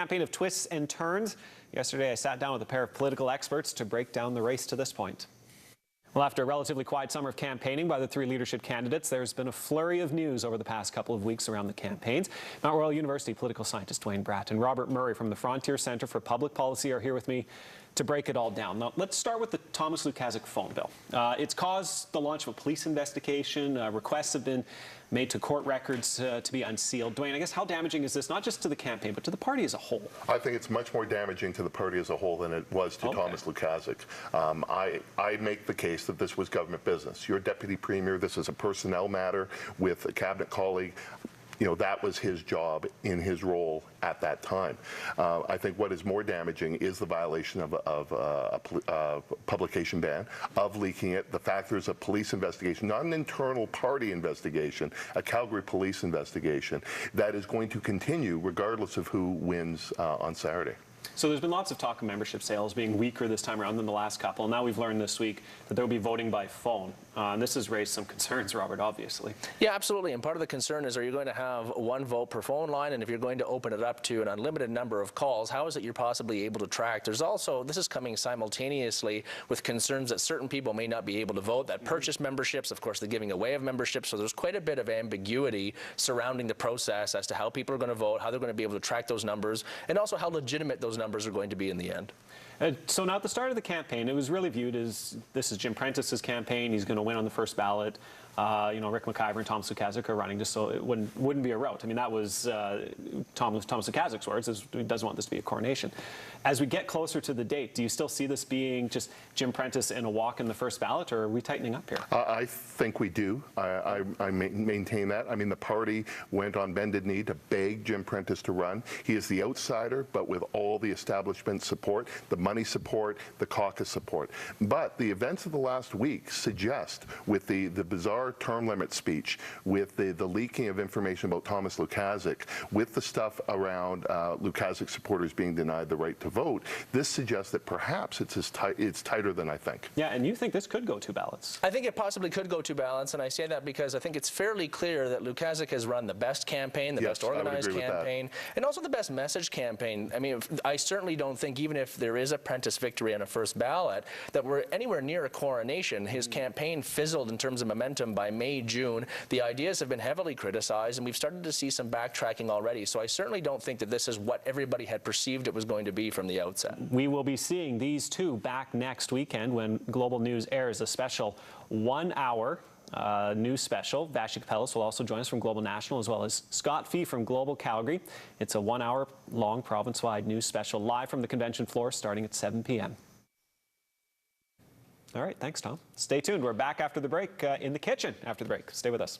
campaign of twists and turns. Yesterday, I sat down with a pair of political experts to break down the race to this point. Well, after a relatively quiet summer of campaigning by the three leadership candidates, there's been a flurry of news over the past couple of weeks around the campaigns. Mount Royal University political scientist Duane Bratt and Robert Murray from the Frontier Centre for Public Policy are here with me to break it all down. Now, let's start with the Thomas Lukaszuk phone bill. It's caused the launch of a police investigation. Requests have been made to court records to be unsealed. Duane, I guess how damaging is this, not just to the campaign, but to the party as a whole? I think it's much more damaging to the party as a whole than it was to Thomas Lukaszuk. I make the case that this was government business. You're deputy premier. This is a personnel matter with a cabinet colleague. You know, that was his job in his role at that time. I think what is more damaging is the violation of a publication ban, of leaking it, the fact there's a police investigation, not an internal party investigation, a Calgary police investigation that is going to continue regardless of who wins on Saturday. So there's been lots of talk of membership sales being weaker this time around than the last couple. Now we've learned this week that there will be voting by phone. And this has raised some concerns, Robert, obviously. Yeah, absolutely. And part of the concern is, are you going to have one vote per phone line? And if you're going to open it up to an unlimited number of calls, how is it you're possibly able to track? There's also, this is coming simultaneously with concerns that certain people may not be able to vote, that purchase memberships, of course, the giving away of memberships. So there's quite a bit of ambiguity surrounding the process as to how people are going to vote, how they're going to be able to track those numbers, and also how legitimate those numbers are going to be in the end. So now at the start of the campaign, it was really viewed as this is Jim Prentice's campaign. He's going to win on the first ballot. You know, Rick McIver and Thomas Lukaszuk are running just so it wouldn't be a rout. I mean, that was Thomas Lukaszuk's words. He doesn't want this to be a coronation. As we get closer to the date, do you still see this being just Jim Prentice in a walk in the first ballot, or are we tightening up here? I think we do. I maintain that. I mean, the party went on bended knee to beg Jim Prentice to run. He is the outsider, but with all the establishment support, the money support, the caucus support. But the events of the last week suggest, with the bizarre term limit speech, with the leaking of information about Thomas Lukaszuk, with the stuff around Lukaszuk supporters being denied the right to vote, this suggests that perhaps it's tighter than I think. Yeah, and you think this could go two ballots? I think it possibly could go two ballots, and I say that because I think it's fairly clear that Lukaszuk has run the best campaign, the best organized campaign, and also the best message campaign. I mean, I certainly don't think, even if there is a Prentice victory on a first ballot, that we're anywhere near a coronation. His campaign fizzled in terms of momentum by May, June. The ideas have been heavily criticized, and we've started to see some backtracking already. So I certainly don't think that this is what everybody had perceived it was going to be from the outset. We will be seeing these two back next weekend when Global News airs a special 1 hour news special. Vashi Kapelis will also join us from Global National, as well as Scott Fee from Global Calgary. It's a 1 hour long province-wide news special live from the convention floor starting at 7 p.m. All right, thanks, Tom. Stay tuned. We're back after the break in the kitchen after the break. Stay with us.